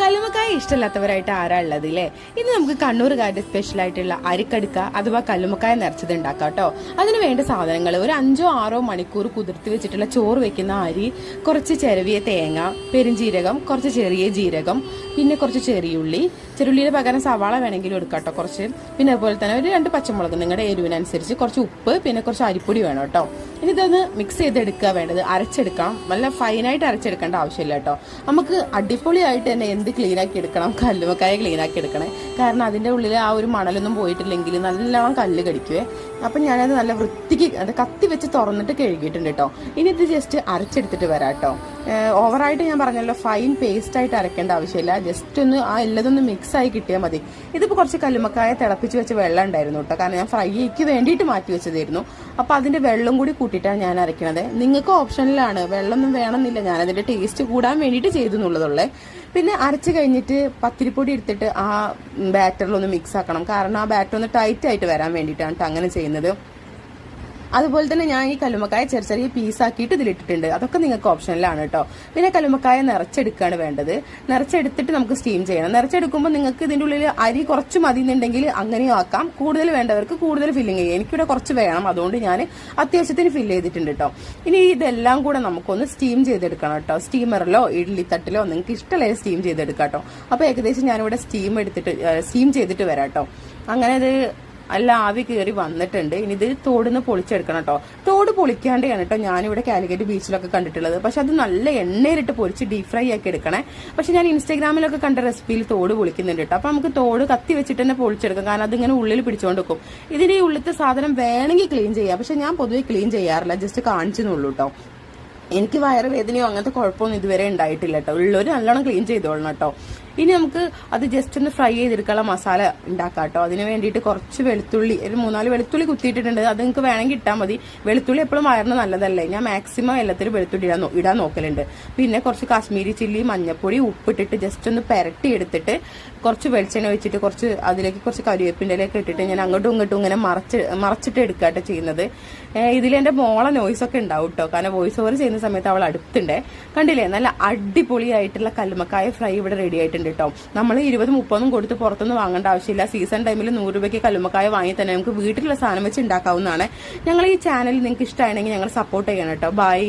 കല്ലുമ്മക്കായ ഇഷ്ടമില്ലാത്തവരായിട്ട് ആരാ ഉള്ളത് അല്ലേ? ഇന്ന് നമുക്ക് കണ്ണൂരുകാരുടെ സ്പെഷ്യൽ ആയിട്ടുള്ള അരിക്കടുക്ക അഥവാ കല്ലുമ്മക്കായ നിറച്ചത് ഉണ്ടാക്കാം കേട്ടോ. അതിന് വേണ്ട സാധനങ്ങൾ: ഒരു 5-6 മണിക്കൂർ കുതിർത്തി വെച്ചിട്ടുള്ള ചോറ് വെക്കുന്ന അരി, കുറച്ച് ചെറിയ തേങ്ങ, പെരുംജീരകം, കുറച്ച് ചെറിയ ജീരകം, പിന്നെ കുറച്ച് ചെറിയുള്ളിയുടെ പകരം സവാള വേണമെങ്കിലും എടുക്കാം കേട്ടോ കുറച്ച്. പിന്നെ അതുപോലെ തന്നെ ഒരു 2 പച്ചമുളക് നിങ്ങളുടെ എരിവിനനുസരിച്ച്, കുറച്ച് ഉപ്പ്, പിന്നെ കുറച്ച് അരിപ്പൊടി വേണം കേട്ടോ. ഇനി ഇതൊന്ന് മിക്സ് ചെയ്തെടുക്കുക വേണ്ടത്. അരച്ചെടുക്കാം, നല്ല ഫൈനായിട്ട് അരച്ചെടുക്കേണ്ട ആവശ്യമില്ല കേട്ടോ. നമുക്ക് അടിപൊളിയായിട്ട് തന്നെ എന്ത് ക്ലീനാക്കി എടുക്കണം, കല്ലുമ്മക്കായ ക്ലീനാക്കി എടുക്കണേ. കാരണം അതിൻ്റെ ഉള്ളിൽ ആ ഒരു മണലൊന്നും പോയിട്ടില്ലെങ്കിൽ നല്ലോണം കല്ല് കടിക്കുവേ. അപ്പം ഞാനത് നല്ല വൃത്തിക്ക് അത് കത്തി വെച്ച് തുറന്നിട്ട് കഴുകിയിട്ടുണ്ട് കേട്ടോ. ഇനി ഇത് ജസ്റ്റ് അരച്ചെടുത്തിട്ട് വരാം കേട്ടോ. ഓവറായിട്ട് ഞാൻ പറഞ്ഞല്ലോ ഫൈൻ പേസ്റ്റായിട്ട് അരക്കേണ്ട ആവശ്യമില്ല, ജസ്റ്റ് ഒന്ന് ആ എല്ലാതൊന്ന് മിക്സായി കിട്ടിയാൽ മതി. ഇതിപ്പോൾ കുറച്ച് കല്ലുമ്മക്കായ തിളപ്പിച്ച് വെച്ച വെള്ളം ഉണ്ടായിരുന്നു കേട്ടോ, കാരണം ഞാൻ ഫ്രൈക്ക് വേണ്ടിയിട്ട് മാറ്റി വെച്ചതായിരുന്നു. അപ്പോൾ അതിൻ്റെ വെള്ളം കൂടി കൂട്ടിയിട്ടാണ് ഞാൻ അരയ്ക്കണത്. നിങ്ങൾക്ക് ഓപ്ഷനിലാണ്, വെള്ളമൊന്നും വേണമെന്നില്ല, ഞാനതിൻ്റെ ടേസ്റ്റ് കൂടാൻ വേണ്ടിയിട്ട് ചെയ്തു എന്നുള്ളതുള്ളേ. പിന്നെ അരച്ച് കഴിഞ്ഞിട്ട് പത്തിരിപ്പൊടി എടുത്തിട്ട് ആ ബാറ്ററിലൊന്ന് മിക്സ് ആക്കണം, കാരണം ആ ബാറ്റർ ഒന്ന് ടൈറ്റ് ആയിട്ട് വരാൻ വേണ്ടിയിട്ടാണ് അങ്ങനെ ചെയ്യുന്നത്. അതുപോലെ തന്നെ ഞാൻ ഈ കല്ലുമ്മക്കായ ചെറിയ പീസാക്കിയിട്ട് ഇതിലിട്ടിട്ടുണ്ട്. അതൊക്കെ നിങ്ങൾക്ക് ഓപ്ഷനിലാണ് കേട്ടോ. പിന്നെ കല്ലുമ്മക്കായ നിറച്ചെടുക്കുകയാണ് വേണ്ടത്. നിറച്ചെടുത്തിട്ട് നമുക്ക് സ്റ്റീം ചെയ്യണം. നിറച്ചെടുക്കുമ്പോൾ നിങ്ങൾക്ക് ഇതിൻ്റെ ഉള്ളിൽ അരി കുറച്ച് മതി എന്നുണ്ടെങ്കിൽ അങ്ങനെയും ആക്കാം. കൂടുതൽ വേണ്ടവർക്ക് കൂടുതൽ ഫില്ലിങ് ചെയ്യാം. എനിക്കിവിടെ കുറച്ച് വേണം, അതുകൊണ്ട് ഞാൻ അത്യാവശ്യത്തിന് ഫില്ല് ചെയ്തിട്ടുണ്ട് കേട്ടോ. ഇനി ഇതെല്ലാം കൂടെ നമുക്കൊന്ന് സ്റ്റീം ചെയ്തെടുക്കണം കേട്ടോ. സ്റ്റീമറിലോ ഇഡ്ഡലിത്തട്ടിലോ നിങ്ങൾക്ക് ഇഷ്ടമുള്ള സ്റ്റീം ചെയ്തെടുക്കാം കേട്ടോ. അപ്പോൾ ഏകദേശം ഞാനിവിടെ സ്റ്റീം ചെയ്തിട്ട് വരാം കേട്ടോ. അങ്ങനെ അത് അല്ല ആവി കയറി വന്നിട്ടുണ്ട്. ഇനി ഇത് തോടിന്ന് പൊളിച്ചെടുക്കണം കേട്ടോ. തോട് പൊളിക്കാണ്ടാണ് കേട്ടോ ഞാനിവിടെ കാലിക്കറ്റ് ബീച്ചിലൊക്കെ കണ്ടിട്ടുള്ളത്. പക്ഷെ അത് നല്ല എണ്ണയിലിട്ട് പൊരിച്ച് ഡീപ് ഫ്രൈ ആക്കി എടുക്കണേ. പക്ഷെ ഞാൻ ഇൻസ്റ്റാഗ്രാമിലൊക്കെ കണ്ട റെസിപ്പിയിൽ തോട് പൊളിക്കുന്നുണ്ട് കേട്ടോ. അപ്പൊ നമുക്ക് തോട് കത്തി വെച്ചിട്ട് തന്നെ പൊളിച്ചെടുക്കാം, കാരണം അതിങ്ങനെ ഉള്ളിൽ പിടിച്ചുകൊണ്ട് വെക്കും. ഇതിന്റെ ഈ ഉള്ളിലത്തെ സാധനം വേണമെങ്കിൽ ക്ലീൻ ചെയ്യാം, പക്ഷെ ഞാൻ പൊതുവെ ക്ലീൻ ചെയ്യാറില്ല, ജസ്റ്റ് കാണിച്ചെന്നുള്ളൂ കേട്ടോ. എനിക്ക് വയറുവേദനയോ അങ്ങനത്തെ കുഴപ്പമൊന്നും ഇതുവരെ ഉണ്ടായിട്ടില്ല കേട്ടോ. ഉള്ളവർ നല്ലോണം ക്ലീൻ ചെയ്തോളണം കേട്ടോ. ഇനി നമുക്ക് അത് ജസ്റ്റ് ഒന്ന് ഫ്രൈ ചെയ്തെടുക്കാനുള്ള മസാല ഉണ്ടാക്കാം കേട്ടോ. അതിന് വേണ്ടിയിട്ട് കുറച്ച് വെളുത്തുള്ളി, ഒരു 3-4 വെളുത്തുള്ളി കുത്തിയിട്ടിട്ടുണ്ട്. അത് നിങ്ങൾക്ക് വേണമെങ്കിൽ ഇട്ടാൽ മതി. വെളുത്തുള്ളി എപ്പോഴും വയറിന് നല്ലതല്ലേ, ഞാൻ മാക്സിമം എല്ലാത്തിലും വെളുത്തുള്ളി ഇടാൻ നോക്കലുണ്ട്. പിന്നെ കുറച്ച് കാശ്മീരി ചില്ലി, മഞ്ഞപ്പൊടി, ഉപ്പിട്ടിട്ട് ജസ്റ്റ് ഒന്ന് പെരട്ടി എടുത്തിട്ട് കുറച്ച് വെളിച്ചെണ്ണ ഒഴിച്ചിട്ട് അതിലേക്ക് കുറച്ച് കരിവേപ്പിൻ്റെ ഇലയൊക്കെ ഇട്ടിട്ട് ഞാൻ അങ്ങോട്ടും ഇങ്ങോട്ടും ഇങ്ങനെ മറച്ചിട്ട് എടുക്കാട്ടോ ചെയ്യുന്നത്. ഇതിലെൻ്റെ മോളെ നോയ്സൊക്കെ ഉണ്ടാവും കേട്ടോ, കാരണം വോയിസ് ഓവർ ചെയ്യുന്ന സമയത്ത് അവൾ അടുത്തുണ്ടേ. കണ്ടില്ലേ, നല്ല അടിപൊളിയായിട്ടുള്ള കല്ലുമ്മക്കായ ഫ്രൈ ഇവിടെ റെഡി ആയിട്ടുണ്ട് കേട്ടോ. നമ്മൾ 20-30 കൊടുത്ത് പുറത്തൊന്നും വാങ്ങേണ്ട ആവശ്യമില്ല. സീസൺ ടൈമിൽ 100 രൂപയ്ക്ക് കല്ലുമ്മക്കായ വാങ്ങി തന്നെ നമുക്ക് വീട്ടിലുള്ള സാധനം വെച്ച് ഉണ്ടാക്കാവുന്നതാണ്. ഞങ്ങൾ ഈ ചാനൽ നിങ്ങൾക്ക് ഇഷ്ടമാണെങ്കിൽ ഞങ്ങൾ സപ്പോർട്ട് ചെയ്യണം കേട്ടോ. ബൈ.